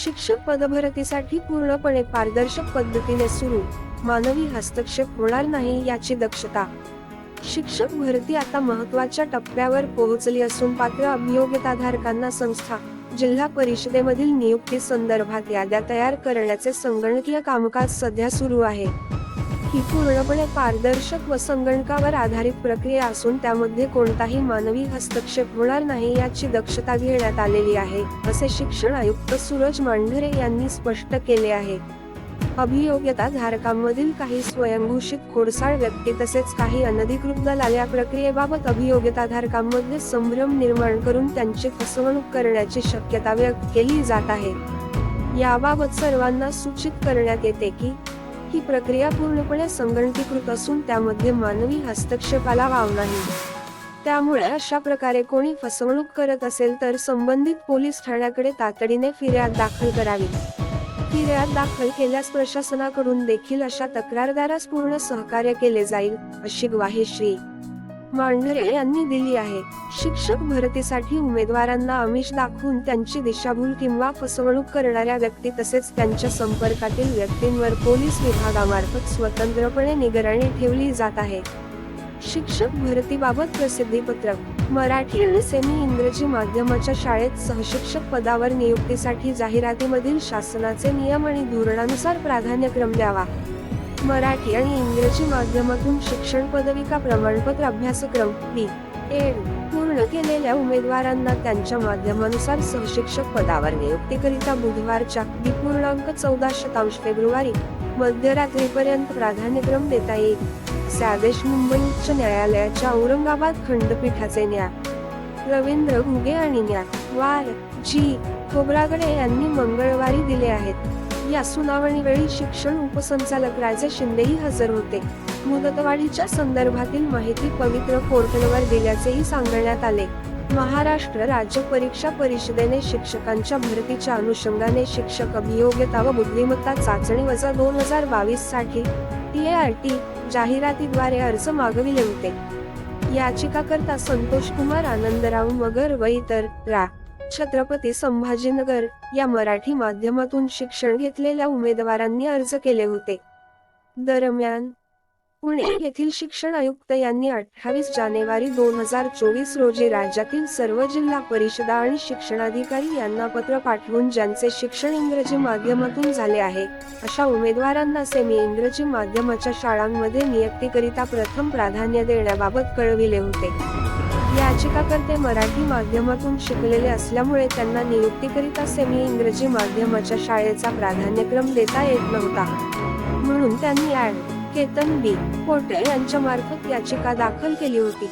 शिक्षक पदभरतीसाठी पूर्णपणे पारदर्शक पद्धतीने सुरू, मानवी हस्तक्षेप होणार नाही याची दक्षता. शिक्षक भरती आता महत्त्वाच्या टप्प्यावर पोहोचली असून पात्र अभियोग्यताधारकांना संस्था, जिल्हा परिषदेमधील नियुक्ती संदर्भात याद्या तयार करण्याचे संगणकीय कामकाज सध्या सुरू आहे. ही पूर्णपणे पारदर्शक व संगणकावर आधारित प्रक्रिया असून त्यामध्ये कोणताही मानवी हस्तक्षेप होणार नाही याची दक्षता घेण्यात आलेली आहे, असे शिक्षण आयुक्त सूरज मांढरे यांनी स्पष्ट केले आहे. अभियोग्यता धारकांमधील काही स्वयंघोषित खोडसाळ व्यक्ती तसेच काही अनधिकृत दलाल या प्रक्रियेबाबत अभियोग्यताधारकांमध्ये संभ्रम निर्माण करून त्यांची फसवणूक करण्याची शक्यता व्यक्त केली जात आहे. याबाबत सर्वांना सूचित करण्यात येते की ही प्रक्रिया पूर्णपणे संगणकीकृत असून त्यामध्ये मानवी हस्तक्षेपाला वाव नाही. त्यामुळे अशा प्रकारे कोणी फसवणूक करत असेल तर संबंधित पोलीस ठाण्याकडे तातडीने फिर्याद दाखल करावी. फिर्याद दाखल केल्यास प्रशासनाकडून देखील अशा तक्रारदारास पूर्ण सहकार्य केले जाईल, अशी ग्वाही श्री. मांढरे यांनी दिली आहे. शिक्षक भरतीसाठी उमेदवारांना आमिष दाखवून त्यांची दिशाभूल किंवा फसवणूक करणाऱ्या व्यक्ती तसेच त्यांच्या संपर्कातील व्यक्तींवर पोलीस विभागामार्फत स्वतंत्रपणे निगराणी ठेवली जात आहे. शिक्षक भरतीबाबत प्रसिद्धीपत्रक. मराठी आणि सेमी इंग्रजी माध्यमाच्या शाळेत सहशिक्षक पदावर नियुक्तीसाठी जाहिरातीमधील शासनाचे नियम आणि धोरणानुसार प्राधान्यक्रम द्यावा. मराठी आणि इंग्रजी माध्यमातून शिक्षण पदविका प्रमाणपत्र अभ्यासक्रम B.Ed पूर्ण केलेल्या उमेदवारांना त्यांच्या माध्यमानुसार सहशिक्षक पदावर नियुक्तीकरिता बुधवारच्या D.14 फेब्रुवारी मध्यरात्रीपर्यंत प्राधान्यक्रम देता येईल, असे आदेश मुंबई उच्च न्यायालयाच्या औरंगाबाद खंडपीठाचे न्या. रवींद्र घुगे आणि न्या. वार. जी. खोब्रागडे यांनी मंगळवारी दिले आहेत. या सुनावणीवेळी शिक्षण उपसंचालक राजे शिंदेही हजर होते. मुदतवाढीच्या संदर्भातील माहिती पवित्र पोर्टलवर दिल्याचेही सांगण्यात आले. महाराष्ट्र राज्य परीक्षा परिषदेने शिक्षकांच्या भरतीच्या अनुषंगाने शिक्षक अभियोग्यता व बुद्धिमत्ता चाचणी वजा 2022 साठी TART जाहिरातीद्वारे अर्ज मागविले होते. याचिकाकर्ता संतोष कुमार आनंदराव मगर व इतर रा. छत्रपती संभाजीनगर या मराठी माध्यमातून शिक्षण घेतलेल्या उमेदवारांनी अर्ज केले होते. दरम्यान पुणे येथील शिक्षण आयुक्त यांनी 28 जानेवारी 2024 रोजी राज्यातील सर्व जिल्हा परिषदा आणि शिक्षणाधिकारी यांना पत्र पाठवून ज्यांचे शिक्षण इंग्रजी माध्यमातून झाले आहे अशा उमेदवारांना सेमी इंग्रजी माध्यमाच्या शाळांमध्ये नियुक्तीकरिता प्रथम प्राधान्य देण्याबाबत कळविले होते. याचिकाकर्ते मराठी माध्यमातून शिकलेले असल्यामुळे त्यांना नियुक्तीकरिता सेमी इंग्रजी माध्यमाच्या शाळेचा प्राधान्यक्रम देता येत नव्हता. म्हणून त्यांनी केतन बी. पोटे यांच्या मार्फत याचिका दाखल केली होती.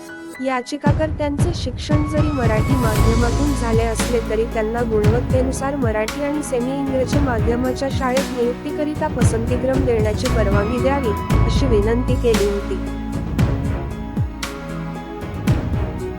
याचिकाकर्त्यांचे शिक्षण जरी मराठी माध्यमातून झाले असले तरी त्यांना गुणवत्तेनुसार मराठी आणि सेमी इंग्रजी माध्यमाच्या शाळेत नियुक्तीकरिता पसंतीक्रम देण्याची परवानगी द्यावी, अशी विनंती केली होती.